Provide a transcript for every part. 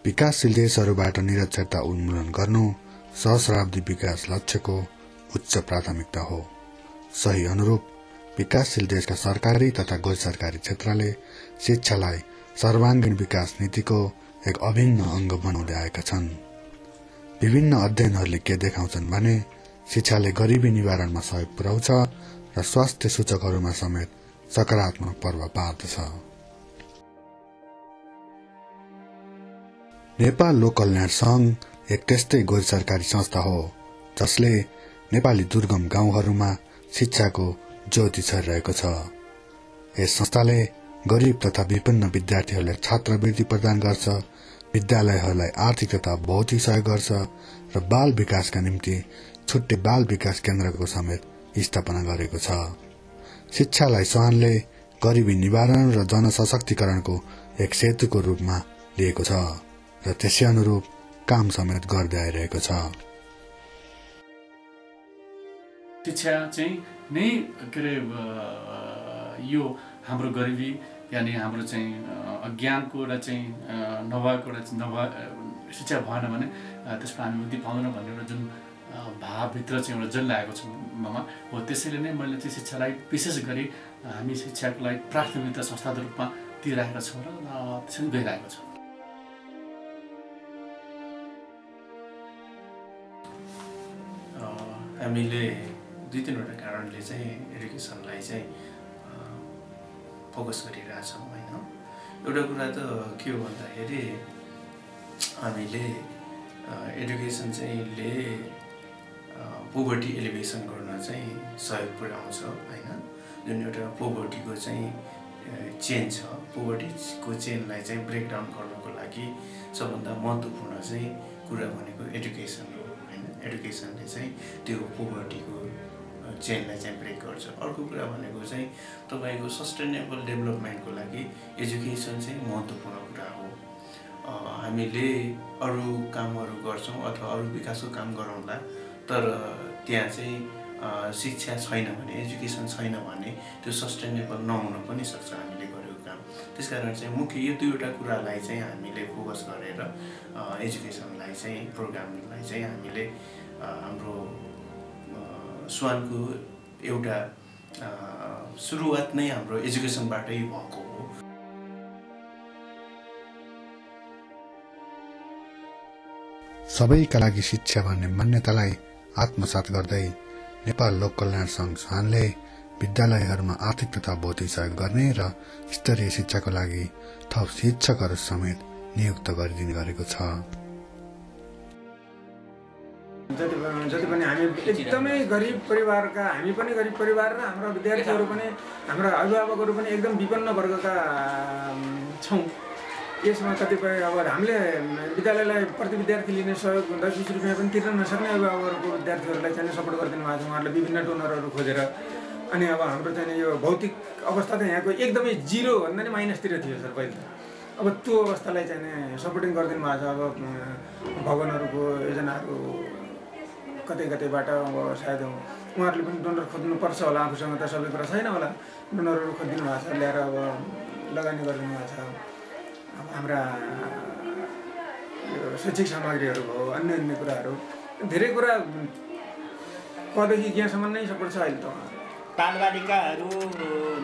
विकासशील देशहरूबाट निरक्षरता उन्मूलन गर्नु सहस्राब्दी विकास लक्ष्यको उच्च प्राथमिकता हो। सही अनुरूप विकासशील देशका सरकारी तथा गैर सरकारी क्षेत्रले शिक्षालाई सर्वाङ्गीण विकास नीतिको एक अभिन्न अंग बनाउँदै आएका छन्। विभिन्न अध्ययनहरूले के देखाउँछन् भने शिक्षाले गरिबी निवारणमा सहयोग पुर्याउँछ र स्वास्थ्य सूचकहरूमा समेत सकारात्मक प्रभाव पार्दछ। नेपाल लोक कल्याण संघ एक त्यस्तै गैर सरकारी संस्था हो जसले नेपाली दुर्गम गाउँहरूमा शिक्षाको ज्योति छरिरहेको छ। यस संस्थाले गरीब तथा विपन्न विद्यार्थीहरूलाई छात्रवृत्ति प्रदान गर्छ, विद्यालयहरूलाई आर्थिक तथा भौतिक सहयोग गर्छ र बाल विकासका निम्ति छुट्टै बाल विकास केन्द्रको समेत स्थापना गरेको छ। शिक्षालाई संघले गरिबी निवारण र जनसशक्तिकरणको एक सेतुको रूपमा लिएको छ र त्यसै अनुरूप काम समेत गर्दै आइरहेको छ। शिक्षा चाहिँ नै के अरे यो हाम्रो गरिबी यानि हाम्रो चाहिँ अज्ञानको एउटा चाहिँ नभएको एउटा शिक्षा भएन भने त्यसमा हामी मुक्ति पाउँदैन भन्ने एउटा जुन भावभित्र चाहिँ एउटा जन्लाएको छ ममा हो। त्यसैले नै मैले चाहिँ शिक्षालाई विशेष गरी हामी शिक्षाको लागि प्राथमिकता संस्थाको रूपमा दिइरहेका छौँ र त्यसरी गइरहेको छौँ। हामीले दुई तीनवटा कारणले चाहिँ एडुकेसनलाई चाहिँ फोकस गरिरहेछौँ होइन। एउटा कुरा त के हो भन्दाखेरि हामीले एडुकेसन चाहिँ ले पोभर्टी एलिभेसन गर्न चाहिँ सहयोग पुर्याउँछ होइन। जुन एउटा पोभर्टीको चाहिँ चेन छ, पोभर्टीको चेनलाई चाहिँ ब्रेकडाउन गर्नको लागि सबभन्दा महत्त्वपूर्ण चाहिँ कुरा भनेको एडुकेसन हो होइन। एडुकेसनले चाहिँ त्यो पोभर्टीको चेनलाई चाहिँ ब्रेक गर्छ। अर्को कुरा भनेको चाहिँ तपाईँको सस्टेनेबल डेभलपमेन्टको लागि एजुकेसन चाहिँ महत्त्वपूर्ण कुरा हो। हामीले अरू कामहरू गर्छौँ अथवा अरू विकासको काम गरौँला, तर त्यहाँ चाहिँ शिक्षा छैन भने, एजुकेसन छैन भने त्यो सस्टेनेबल नहुन पनि सक्छ हामीले गरेको काम। त्यसकारण चाहिँ मुख्य यो दुईवटा कुरालाई चाहिँ हामीले फोकस गरेर एजुकेसनलाई चाहिँ प्रोग्रामलाई चाहिँ हामीले हाम्रो स्वानको एउटा सुरुवात नै हाम्रो एजुकेसनबाटै भएको हो। सबैका लागि शिक्षा भन्ने मान्यतालाई आत्मसात गर्दै नेपाल लोक कल्याण संघ स्वानले विद्यालयहरूमा आर्थिक तथा भौतिक सहयोग गर्ने र स्तरीय शिक्षाको लागि थप शिक्षकहरू समेत नियुक्त गरिदिने गरेको छ। जति पनि हामी एकदमै गरिब परिवारका, हामी पनि गरिब परिवार र हाम्रा विद्यार्थीहरू पनि, हाम्रा अभिभावकहरू पनि एकदम विपन्न वर्गका छौँ। यसमा कतिपय अब हामीले विद्यालयलाई प्रति विद्यार्थी लिने सहयोग 10-20 रुपियाँ पनि तिर्न नसक्ने अभिभावकहरूको विद्यार्थीहरूलाई चाहिँ सपोर्ट गरिदिनु भएको छ उहाँहरूले विभिन्न डोनरहरू खोजेर। अनि अब हाम्रो चाहिँ यो भौतिक अवस्था त यहाँको एकदमै जिरो भन्दा नि माइनसतिर थियो सर पहिले त। अब त्यो अवस्थालाई चाहिँ सपोर्टिङ गरिदिनु भएको छ। अब भवनहरूको योजनाहरू कतै कतैबाट अब सायद उहाँहरूले पनि डोनर खोज्नुपर्छ होला, आफूसँग त सबै कुरा छैन होला, डोनरहरू खोजिदिनु भएको छ, ल्याएर अब लगानी गरिदिनु भएको छ। अब हाम्रा शैक्षिक सामग्रीहरू भयो, अन्य अन्य कुराहरू, धेरै कुरा कदेखि यहाँसम्म नै सपोर्ट छ अहिले त। बालबालिकाहरू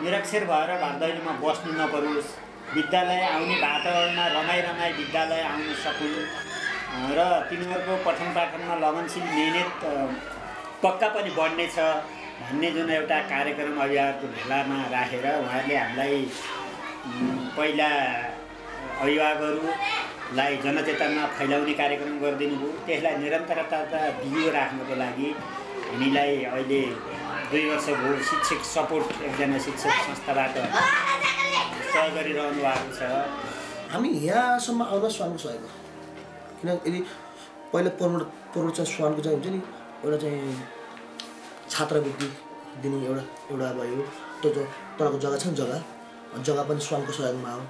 निरक्षर भएर घरदैलोमा बस्नु नपरोस्, विद्यालय आउने वातावरणमा रमाई विद्यालय आउन सकुन् र तिनीहरूको पठन पाठनमा लगनशील मिहिनेत पक्का पनि बढ्नेछ भन्ने जुन एउटा कार्यक्रम अभिभावकको भेलामा राखेर उहाँहरूले हामीलाई पहिला अभिभावकहरूलाई जनचेतना फैलाउने कार्यक्रम गरिदिनु भयो। त्यसलाई निरन्तरता दियो राख्नको लागि हामीलाई अहिले 2 वर्ष भयो शिक्षक सपोर्ट एकजना शिक्षक संस्थाबाट सहयोग गरिरहनु भएको छ। हामी यहाँसम्म आउन स्वानको सहयोग हो। किन यदि पहिला प्रमोट चाहिँ स्वानको चाहिँ हुन्छ नि एउटा चाहिँ छात्रवृत्ति दिने एउटा भयो, त्यो तलको जग्गा छ नि, जग्गा पनि स्वानको सहयोगमा हो।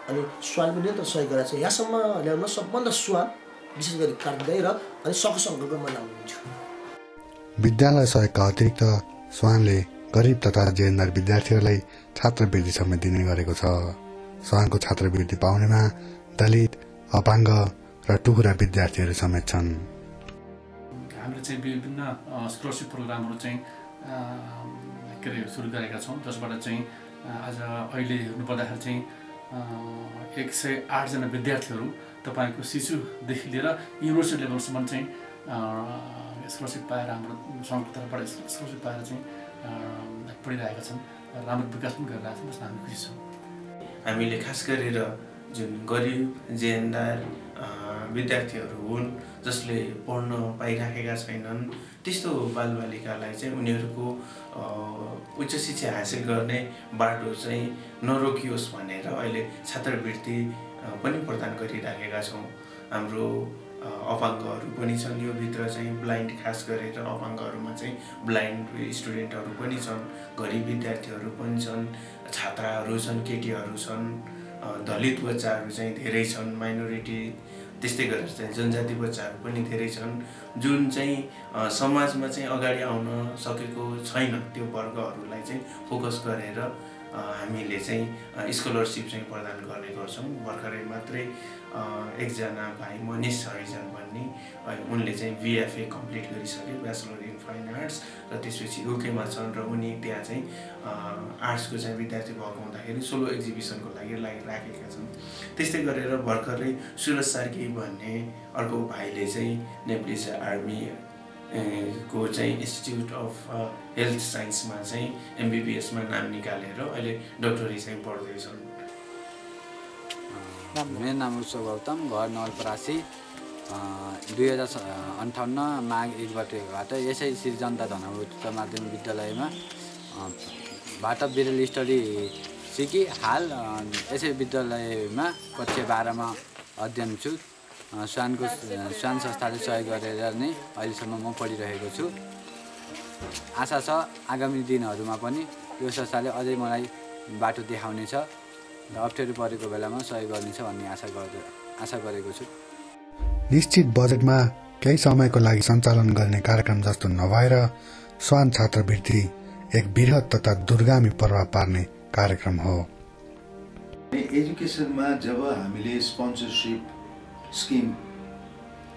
अनि स्वान पनि त सहयोग गरेर चाहिँ यहाँसम्म ल्याउन सबभन्दा स्वान विशेष गरी कार्य र अनि सङ्घको मनाउनुहुन्छ। विद्यालय सहयोगका अतिरिक्त स्वानले गरिब तथा जेएनआर विद्यार्थीहरूलाई छात्रवृत्ति समेत दिने गरेको छ। स्वानको छात्रवृत्ति पाउनेमा दलित, अपाङ्ग र टुहुरा विद्यार्थीहरू समेत छन्। हामीले चाहिँ विभिन्न स्कलरसिप प्रोग्रामहरू चाहिँ के अरे सुरु गरेका छौँ, जसबाट चाहिँ आज अहिले हेर्नुपर्दाखेरि चाहिँ 108 जना विद्यार्थीहरू तपाईँको शिशुदेखि लिएर युनिभर्सिटी लेभलसम्म चाहिँ स्कलरसिप पाएर हाम्रो सङ्घको तर्फबाट स्कलरसिप पाएर चाहिँ पढिरहेका छन्, राम्रो विकास पनि गरिरहेका छन्, जसमा हामी खुसी छौँ। हामीले खास गरेर जुन गरिब जेएनदार विद्यार्थीहरू हुन् जसले पढ्न पाइराखेका छैनन्, त्यस्तो बालबालिकालाई चाहिँ उनीहरूको उच्च शिक्षा हासिल गर्ने बाटो चाहिँ नरोकियोस् भनेर अहिले छात्रवृत्ति पनि प्रदान गरिराखेका छौँ। हाम्रो अपाङ्गहरू पनि छन्, यो भित्र चाहिँ ब्लाइन्ड खास गरेर अपाङ्गहरूमा चाहिँ ब्लाइन्ड स्टुडेन्टहरू पनि छन्, गरिब विद्यार्थीहरू पनि छन्, छात्राहरू छन्, केटीहरू छन्, दलित बच्चाहरू चाहिँ धेरै छन्, माइनोरिटी त्यस्तै गरेर चाहिँ जनजाति बच्चाहरू पनि धेरै छन्, जुन चाहिँ समाजमा चाहिँ अगाडि आउन सकेको छैन। त्यो वर्गहरूलाई चाहिँ फोकस गरेर हामीले चाहिँ स्कलरसिप चाहिँ प्रदान गर्ने गर्छौँ। भर्खरै मात्रै एकजना भाइ मनिष हरिजन भन्ने उनले चाहिँ बिएफए कम्प्लिट गरिसके, ब्याचलर इन फाइन आर्ट्स, र त्यसपछि युकेमा छन् र उनी त्यहाँ चाहिँ आर्ट्सको चाहिँ विद्यार्थी भएको हुँदाखेरि सोलो एक्जिबिसनको लागि राखेका छन्। त्यस्तै गरेर भर्खरै सुरज सार्की भन्ने अर्को भाइले चाहिँ नेप्लिज आर्मी को चाहिँ इन्स्टिट्युट अफ हेल्थ साइन्समा चाहिँ एमबिबिएसमा नाम निकालेर अहिले डक्टरी चाहिँ पढ्दैछन्। मेरो नाम उत्सव गौतम, घर नवलपरासी। 2058 माघ 1 गतेबाट यसै श्री जनता धनहर उच्च माध्यमिक विद्यालयमा बाट बिरेल स्टडी सिकी हाल यसै विद्यालयमा कक्षा 12मा अध्ययन छु। स्वान संस्थाले सहयोग गरेर नै अहिलेसम्म म पढिरहेको छु। आशा छ आगामी दिनहरूमा पनि यो संस्थाले अझै मलाई बाटो देखाउनेछ र अप्ठ्यारो परेको बेलामा सहयोग गर्नेछ भन्ने आशा गरेको छु। निश्चित बजेटमा केही समयको लागि सञ्चालन गर्ने कार्यक्रम जस्तो नभएर स्वान छात्रवृत्ति एक बृहत तथा दूरगामी प्रभाव पार्ने कार्यक्रम हो। एजुकेसनमा जब हामीले स्पोन्सरसिप स्किम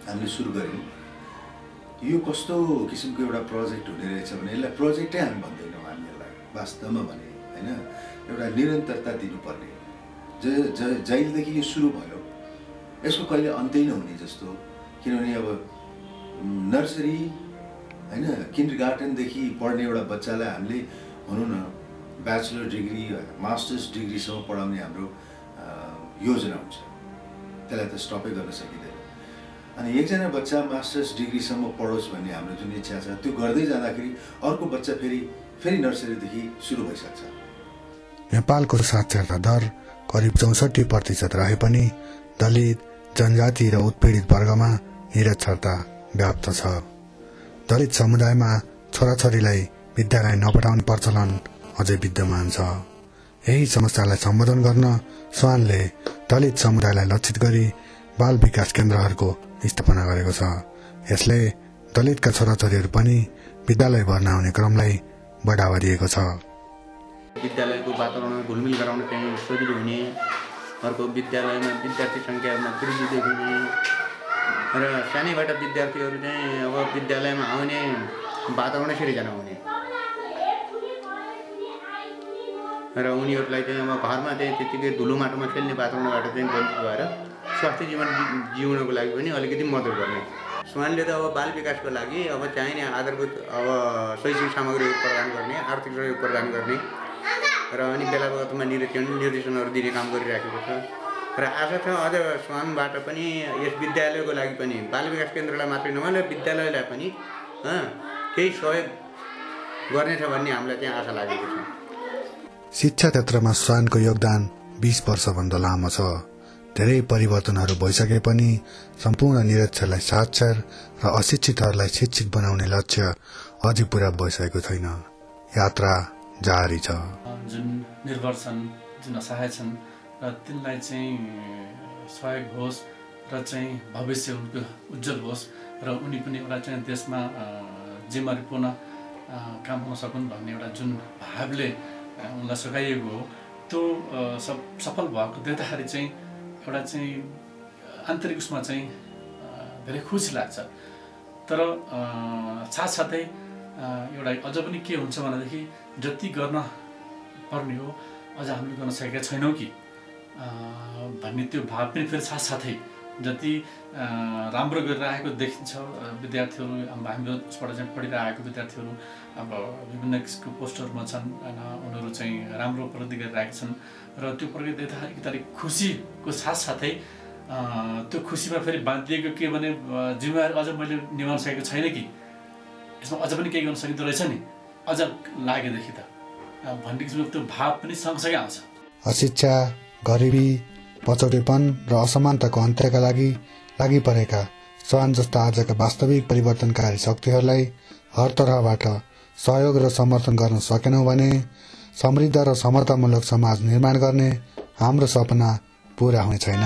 हामीले सुरु गऱ्यौँ, यो कस्तो किसिमको एउटा प्रोजेक्ट हुने रहेछ भने यसलाई प्रोजेक्टै हामी भन्दैनौँ, हामीहरूलाई वास्तवमा भने होइन एउटा निरन्तरता दिनुपर्ने। जहिलेदेखि यो सुरु भयो यसको कहिले अन्तै नहुने जस्तो, किनभने अब नर्सरी होइन किन्डरगार्टनदेखि पढ्ने एउटा बच्चालाई हामीले भनौँ न ब्याचलर डिग्री मास्टर्स डिग्रीसम्म पढाउने हाम्रो योजना हुन्छ, त्यसलाई त स्टपै गर्न सकिँदैन। अनि एकजना बच्चा मास्टर्स डिग्रीसम्म पढोस् भन्ने हाम्रो जुन इच्छा छ, त्यो गर्दै जाँदाखेरि अर्को बच्चा फेरि नर्सरीदेखि सुरु भइसक्छ। नेपालको साक्षरता दर करिब 64% रहे पनि दलित, जनजाति र उत्पीडित वर्गमा निरक्षरता व्याप्त छ। दलित समुदायमा छोराछोरीलाई विद्यालय नपठाउने प्रचलन अझै विद्यमान छ। यही समस्यालाई सम्बोधन गर्न स्वानले दलित समुदायलाई लक्षित गरी बाल विकास केन्द्रहरूको स्थापना गरेको छ। यसले दलितका छोराछोरीहरू पनि विद्यालय भर्ना हुने क्रमलाई बढावा दिएको छ। विद्यालयको वातावरणमा घुलमिल गराउन चाहिँ सजिलो हुने, अर्को विद्यालयमा विद्यार्थी सङ्ख्यामा वृद्धि देखिने र सानैबाट विद्यार्थीहरू चाहिँ अब विद्यालयमा आउने वातावरणै सिर्जना हुने र उनीहरूलाई चाहिँ अब घरमा चाहिँ त्यतिकै धुलो माटोमा खेल्ने वातावरणबाट चाहिँ वञ्चित भएर स्वास्थ्य जीवन जिउनको लागि पनि अलिकति मद्दत गर्ने। स्वानले त अब बाल विकासको लागि अब चाहिने आधारभूत अब शैक्षिक सामग्री प्रदान गर्ने, आर्थिक सहयोग प्रदान गर्ने र अनि बेला बखतमा निर्देशनहरू दिने काम गरिराखेको छ र आशा छ अझ स्वानबाट पनि यस विद्यालयको लागि पनि बाल विकास केन्द्रलाई मात्रै नभएर विद्यालयलाई पनि केही सहयोग गर्नेछ भन्ने हामीलाई त्यहाँ आशा लागेको छ। शिक्षा क्षेत्रमा स्वानको योगदान 20 वर्षभन्दा लामो छ। धेरै परिवर्तनहरू भइसके पनि सम्पूर्ण निरक्षरलाई साक्षर र अशिक्षितहरूलाई शिक्षित बनाउने लक्ष्य अझै पूरा भइसकेको छैन। यात्रा जारी छ। जुन निर्भर छन्, जुन असहाय छन् र तिनलाई चाहिँ सहयोग होस् र चाहिँ भविष्य उनको उज्जवल होस् र उनी पनि एउटा चाहिँ देशमा जिम्मेवारीपूर्ण काम गर्न सकुन् भन्ने एउटा जुन भावले उनलाई सघाइएको हो, त्यो सफल भएको देख्दाखेरि चाहिँ एउटा चाहिँ आन्तरिक उसमा चाहिँ धेरै खुसी लाग्छ। तर साथसाथै एउटा अझ पनि के हुन्छ भनेदेखि जति गर्न पर्ने हो अझ हामीले गर्न सकेका छैनौँ कि भन्ने त्यो भाव पनि फेरि साथसाथै जति राम्रो गरिरहेको देखिन्छ विद्यार्थीहरू हाम्रो उसबाट चाहिँ पढिरहेको विद्यार्थीहरू अब विभिन्न किसिमको पोस्टरमा छन् होइन, उनीहरू चाहिँ राम्रो प्रगति गरिरहेका छन् र त्यो प्रगति देख्दा एक तारिक खुसीको साथसाथै त्यो खुसीमा फेरि बाँधिएको के भने जिम्मेवारी अझ मैले निभाउन सकेको छैन कि यसमा अझ पनि केही गर्न सकिँदो रहेछ नि अझ लागेदेखि त भन्ने किसिमको त्यो भाव पनि सँगसँगै आउँछ। अशिक्षा, गरिबी, पछौटेपन र असमानताको अन्त्यका लागि परेका स्वान जस्ता आजका वास्तविक परिवर्तनकारी शक्तिहरूलाई हर तहबाट सहयोग र समर्थन गर्न सकेनौँ भने समृद्ध र समतामूलक समाज निर्माण गर्ने हाम्रो सपना पूरा हुने छैन।